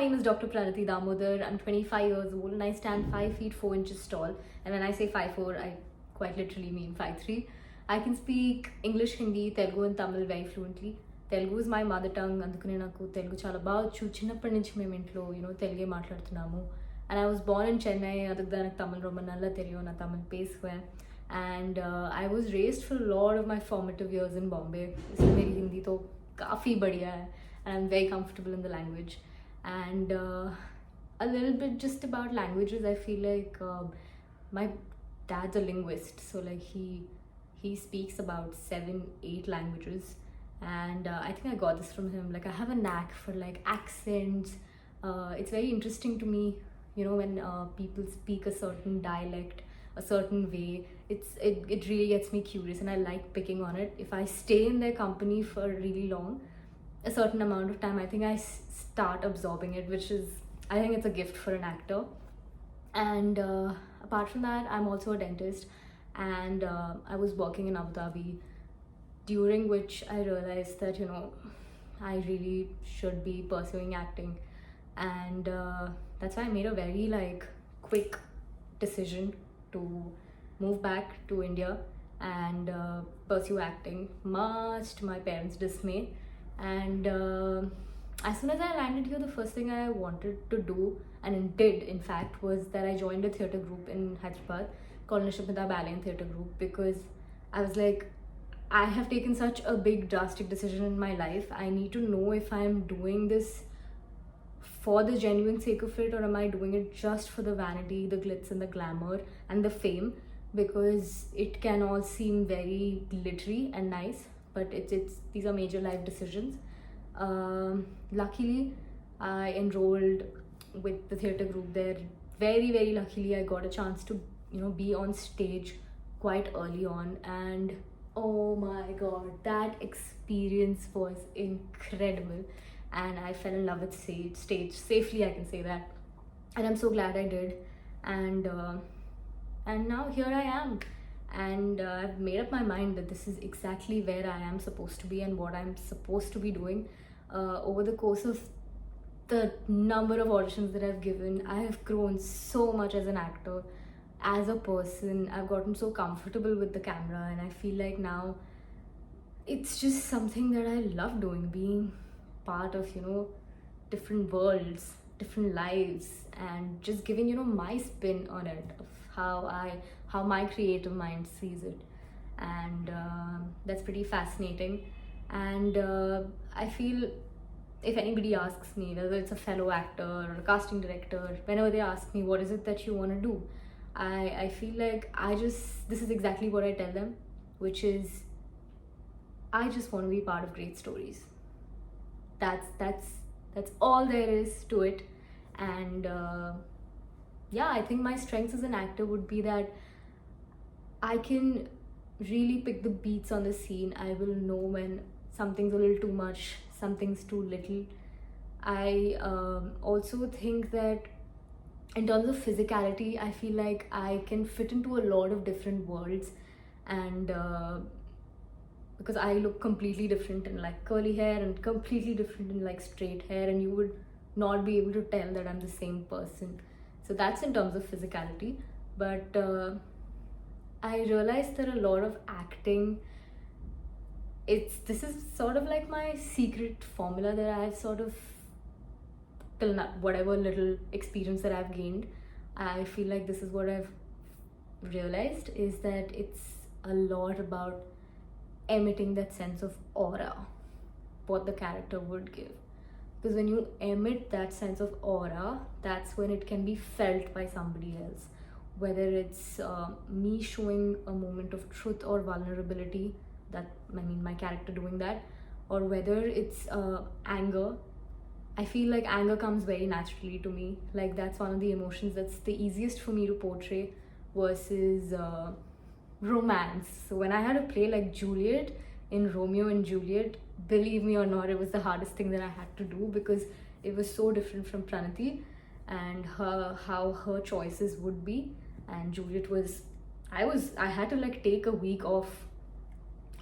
name is Dr. Pranati Damodar. I'm 25 years old and I stand 5 feet 4 inches tall. And when I say 5'4", I quite literally mean 5'3". I can speak English, Hindi, Telugu and Tamil very fluently. Telugu is my mother tongue. అందుకనే నాకు తెలుగు చాలా బాగా వచ్చు. చిన్నప్పటి నుంచి మేము ఇంట్లో తెలుగే మాట్లాడుతున్నాము. And I was born in Chennai. அதுకు దానికి తమిళ్ ரொம்ப நல்லா தெரியும். நான் தமிழ் பேசுவேன். And I was raised for a lot of my formative years in Bombay. इसलिए मेरी हिंदी तो काफ़ी बढ़िया है. And I'm very comfortable in the language. And a little bit just about languages, I feel like my dad's a linguist, so like he speaks about 7-8 languages. And I think I got this from him. Like I have a knack for like accents. It's very interesting to me, when people speak a certain dialect a certain way. It really gets me curious and I like picking on it. If I stay in their company for really long, a certain amount of time, I think I start absorbing it, which is, I think it's a gift for an actor. And apart from that, I'm also a dentist, and I was working in Abu Dhabi, during which I realized that I really should be pursuing acting. And that's why I made a very quick decision to move back to India and pursue acting, much to my parents' dismay. And as soon as I landed here, the first thing I wanted to do, and did in fact, was that I joined a theatre group in Hyderabad called Nishapnita Ballet and Theatre Group, because I was like, I have taken such a big drastic decision in my life. I need to know if I'm doing this for the genuine sake of it, or am I doing it just for the vanity, the glitz and the glamour and the fame, because it can all seem very glittery and nice, but it's these are major life decisions. Luckily, I enrolled with the theatre group there. Very, very luckily, I got a chance to be on stage quite early on, and oh my god, that experience was incredible. And I fell in love with stage safely, I can say that, and I'm so glad I did. And now here I am, and I've made up my mind that this is exactly where I am supposed to be and what I'm supposed to be doing. Over the course of the number of auditions that I've given, I have grown so much as an actor, as a person. I've gotten so comfortable with the camera, and I feel like now it's just something that I love doing, being part of different worlds, different lives, and just giving my spin on it, of how my creative mind sees it. And that's pretty fascinating. And I feel, if anybody asks me, whether it's a fellow actor or a casting director, whenever they ask me what is it that you want to do, I feel like this is exactly what I tell them, which is, I just want to be part of great stories. That's all there is to it. And I think my strengths as an actor would be that I can really pick the beats on the scene. I will know when something's a little too much, something's too little. I also think that in terms of physicality, I feel like I can fit into a lot of different worlds, and because I look completely different in curly hair and completely different in straight hair, and you would not be able to tell that I'm the same person. So that's in terms of physicality. But I realized that a lot of acting, this is sort of like my secret formula that I've sort of, till now, whatever little experience that I've gained, I feel like this is what I've realized, is that it's a lot about emitting that sense of aura, what the character would give. Because when you emit that sense of aura, that's when it can be felt by somebody else. Whether it's me showing a moment of truth or vulnerability, my character doing that, or whether it's anger. I feel like anger comes very naturally to me. Like that's one of the emotions that's the easiest for me to portray, versus romance. So when I had to play like Juliet in Romeo and Juliet, believe me or not, it was the hardest thing that I had to do, because it was so different from Pranati and how her choices would be. And Juliet was, I had to take a week off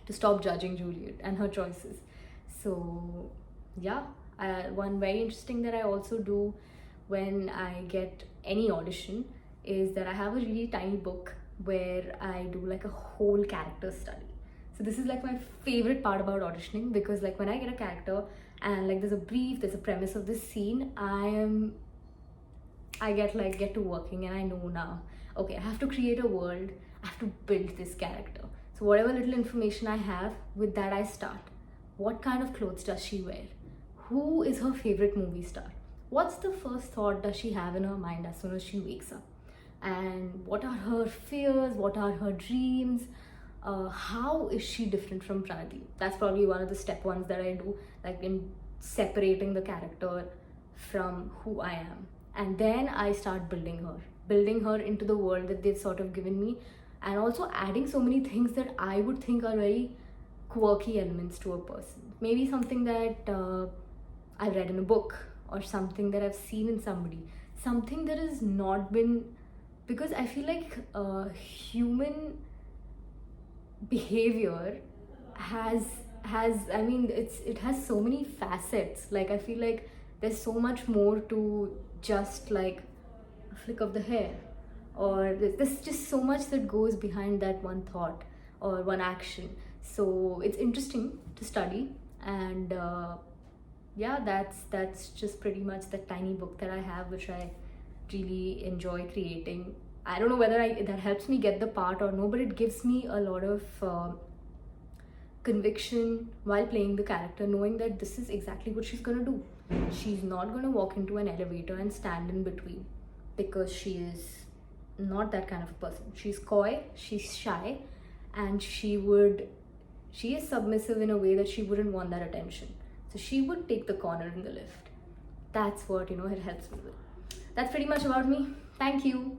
to stop judging Juliet and her choices. So yeah, One very interesting that I also do when I get any audition is that I have a really tiny book where I do like a whole character study. So this is like my favorite part about auditioning, because like when I get a character and like there's a brief, there's a premise of this scene, I get to working and I know now, okay, I have to create a world, I have to build this character. So whatever little information I have, with that I start. What kind of clothes does she wear? Who is her favorite movie star? What's the first thought does she have in her mind as soon as she wakes up? And what are her fears? What are her dreams? How is she different from Pranati? That's probably one of the step ones that I do, like in separating the character from who I am. And then I start building her into the world that they've sort of given me, and also adding so many things that I would think are very quirky elements to a person. Maybe something that I've read in a book, or something that I've seen in somebody, something that has not been, because I feel like human behavior has I mean it has so many facets. Like I feel like there's so much more to just like a flick of the hair, or there's just so much that goes behind that one thought or one action. So it's interesting to study, and yeah, that's just pretty much the tiny book that I have, which I really enjoy creating. I don't know whether that helps me get the part or no, but it gives me a lot of conviction while playing the character, knowing that this is exactly what she's gonna do. She's not gonna walk into an elevator and stand in between, because she is not that kind of a person. She's coy, she's shy, and she is submissive in a way that she wouldn't want that attention. So she would take the corner in the lift. That's what, it helps me with. That's pretty much about me. Thank you.